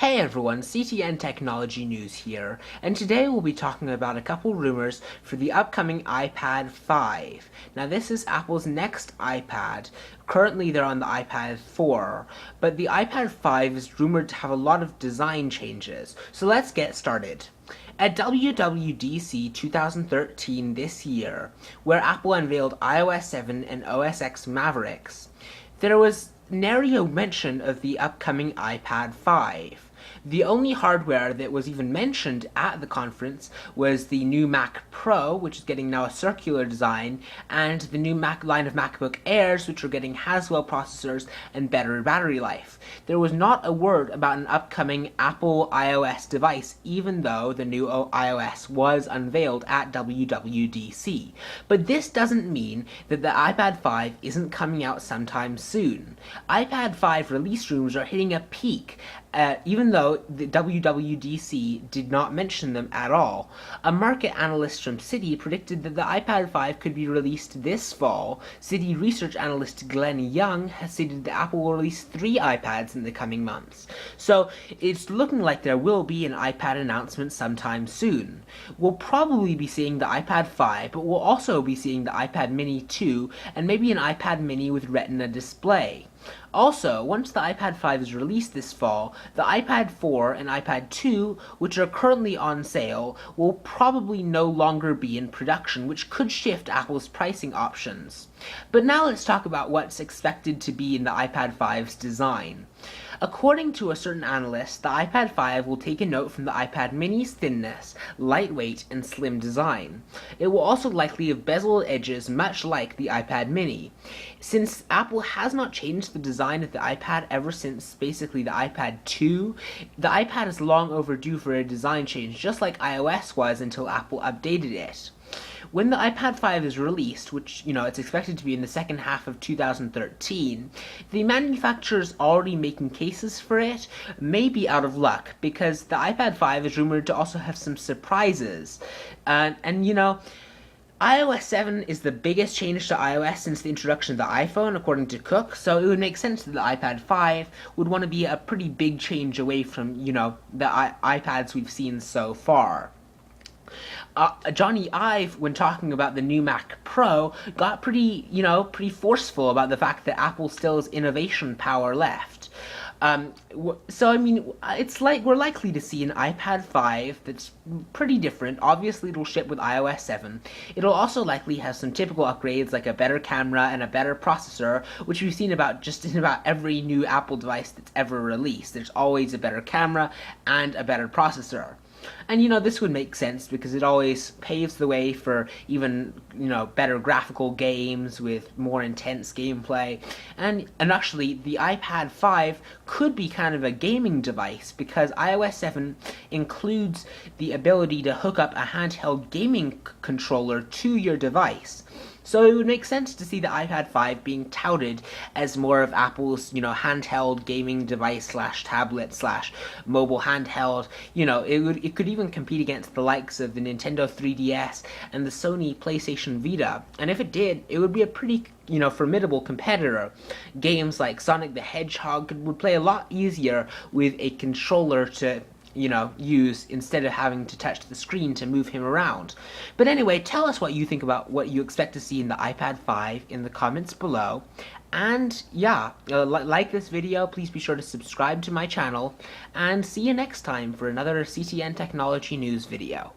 Hey everyone, CTN Technology News here, and today we'll be talking about a couple rumors for the upcoming iPad 5. Now this is Apple's next iPad. Currently they're on the iPad 4, but the iPad 5 is rumored to have a lot of design changes, so let's get started. At WWDC 2013 this year, where Apple unveiled iOS 7 and OS X Mavericks, there was nary a mention of the upcoming iPad 5. The only hardware that was even mentioned at the conference was the new Mac Pro, which is getting now a circular design, and the new Mac line of MacBook Airs, which are getting Haswell processors and better battery life. There was not a word about an upcoming Apple iOS device, even though the new iOS was unveiled at WWDC. But this doesn't mean that the iPad 5 isn't coming out sometime soon. iPad 5 release rumors are hitting a peak, even though the WWDC did not mention them at all. A market analyst from Citi predicted that the iPad 5 could be released this fall. Citi research analyst Glenn Young has stated that Apple will release 3 iPads in the coming months. So it's looking like there will be an iPad announcement sometime soon. We'll probably be seeing the iPad 5, but we'll also be seeing the iPad mini 2 and maybe an iPad mini with Retina display. Also, once the iPad 5 is released this fall, the iPad 4 and iPad 2, which are currently on sale, will probably no longer be in production, which could shift Apple's pricing options. But now let's talk about what's expected to be in the iPad 5's design. According to a certain analyst, the iPad 5 will take a note from the iPad mini's thinness, lightweight, and slim design. It will also likely have bezeled edges much like the iPad mini. Since Apple has not changed the design of the iPad ever since basically the iPad 2, the iPad is long overdue for a design change, just like iOS was until Apple updated it. When the iPad 5 is released, which, it's expected to be in the second half of 2013, the manufacturer's already making cases for it may be out of luck, because the iPad 5 is rumored to also have some surprises. iOS 7 is the biggest change to iOS since the introduction of the iPhone, according to Cook, so it would make sense that the iPad 5 would want to be a pretty big change away from, the iPads we've seen so far. Johnny Ive, when talking about the new Mac Pro, got pretty forceful about the fact that Apple still has innovation power left. It's like we're likely to see an iPad 5 that's pretty different. Obviously, it'll ship with iOS 7. It'll also likely have some typical upgrades like a better camera and a better processor, which we've seen in about every new Apple device that's ever released. There's always a better camera and a better processor. And this would make sense because it always paves the way for even, better graphical games with more intense gameplay. And actually, the iPad 5 could be kind of a gaming device because iOS 7 includes the ability to hook up a handheld gaming controller to your device. So it would make sense to see the iPad 5 being touted as more of Apple's, handheld gaming device / tablet / mobile handheld. It could even compete against the likes of the Nintendo 3DS and the Sony PlayStation Vita. And if it did, it would be a pretty, formidable competitor. Games like Sonic the Hedgehog would play a lot easier with a controller to use instead of having to touch the screen to move him around. But anyway, tell us what you think about what you expect to see in the iPad 5 in the comments below. And like this video, please be sure to subscribe to my channel, and see you next time for another CTN Technology News video.